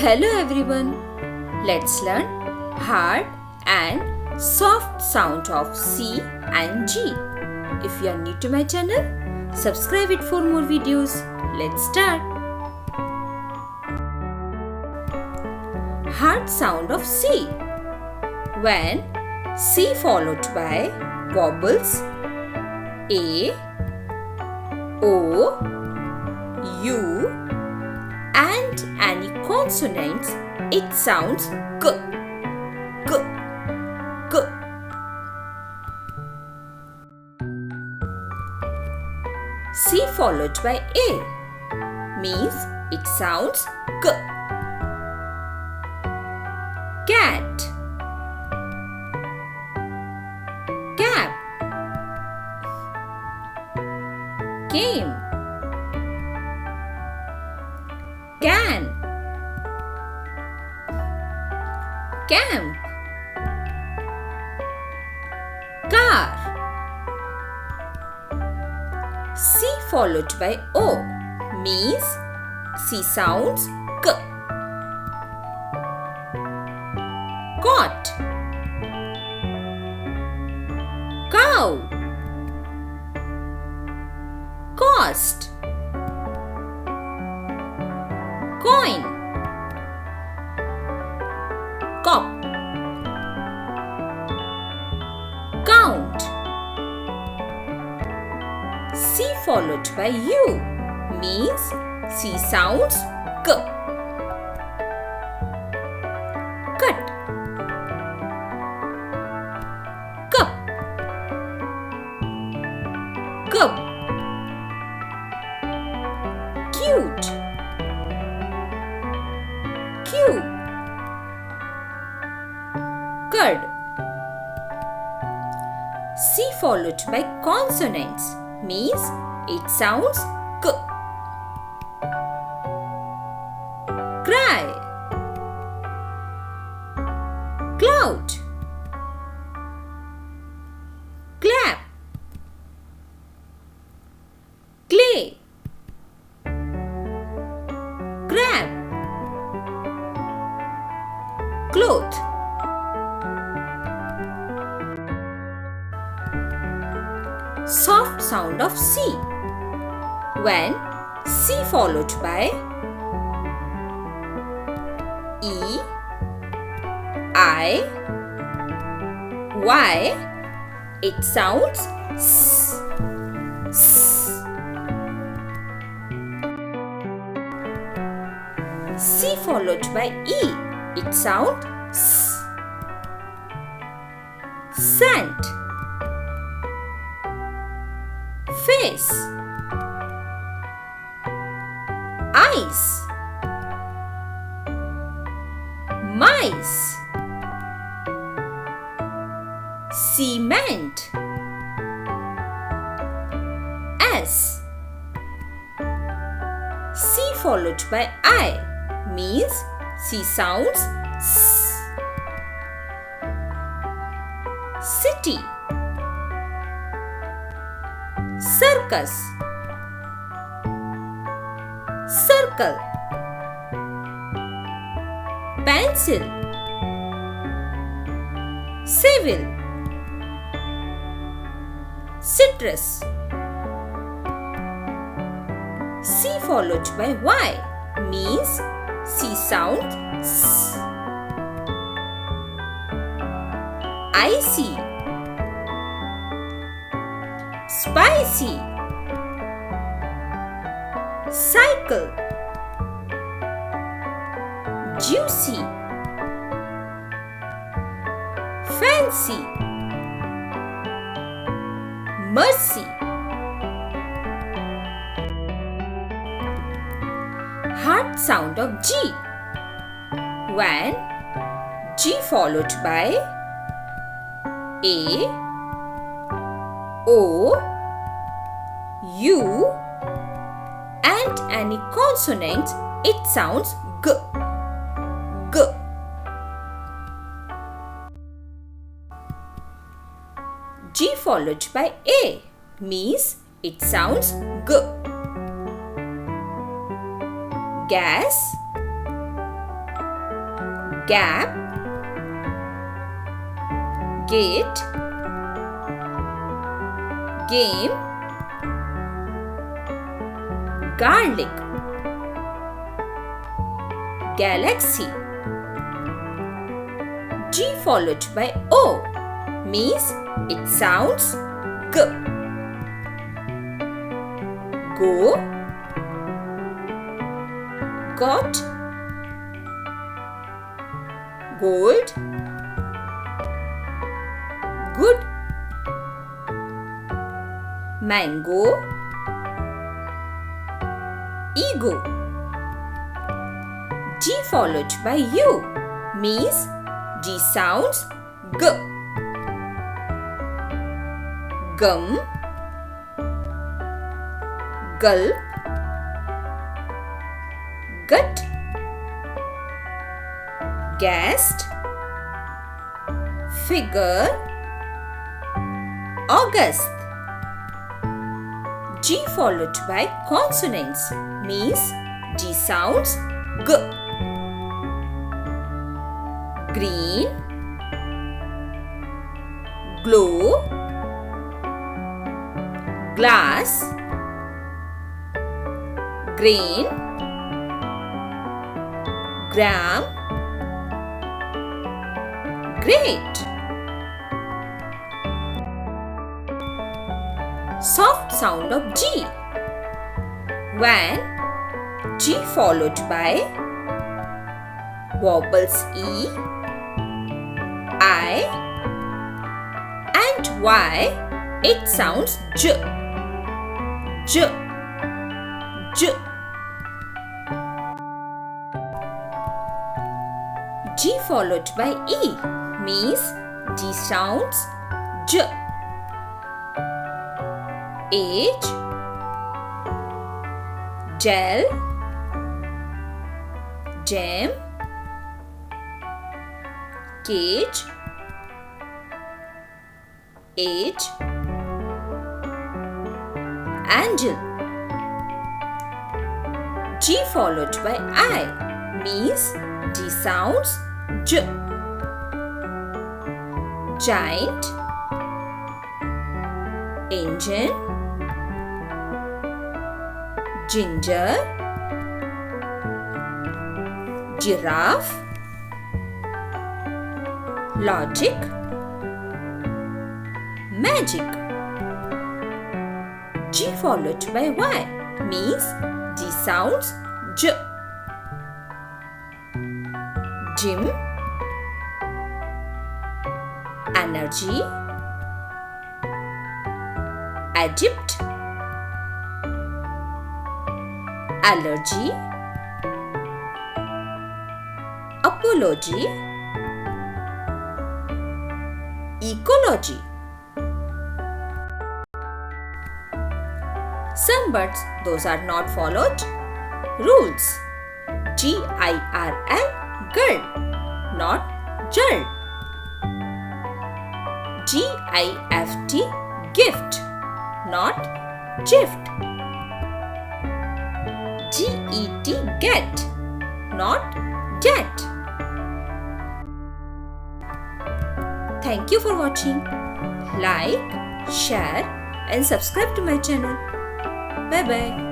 Hello everyone. Let's learn hard and soft sound of C and G. If you are new to my channel, subscribe it for more videos. Let's start. Hard sound of C. When C followed by vowels A, O, U and any consonants, it sounds G, G, G. C followed by A means it sounds G. Cat, cap, game, can, camp, car. C followed by O means C sounds K. Cot, cow, cost, coin, cop, count. C followed by U means C sounds K. Cut, cup, cup, cute, cube, curd. C followed by consonants means it sounds K. Cry, cloud, clap, clay, crab, cloth. Soft sound of C. When C followed by E, I, Y, it sounds S, S. C followed by E, it sounds S. Sand, face, ice, mice, cement, S. C followed by I means C sounds S. City, circus, circle, pencil, civil, citrus. C followed by Y means C sounds S. Icy, spicy, cycle, juicy, fancy, mercy. Hard sound of G. When G followed by A, O, U and any consonant, it sounds G, G. G followed by A means it sounds G. Gas, gap, gate, game, garlic, galaxy. G followed by O means it sounds G. Go, got, gold, good, mango, ego. G followed by U means G sounds G. Gum, gulp, gut, guest, figure, August. G followed by consonants means G sounds G. Green, glow, glass, grain, gram, great. Soft sound of G. When G followed by vowels E, I and Y, it sounds J. J. J. G followed by E means G sounds J. Age, gel, jam, cage, age, angel. G followed by I means G sounds J. Giant, engine, ginger, giraffe, logic, magic. G followed by Y means G sounds J. Gym, energy, Egypt, allergy, apology, ecology. Some words, those are not followed rules. Girl, girl, not girl. Gift, gift, not gift. Get, not get. Thank you for watching. Like, share and subscribe to my channel. Bye bye.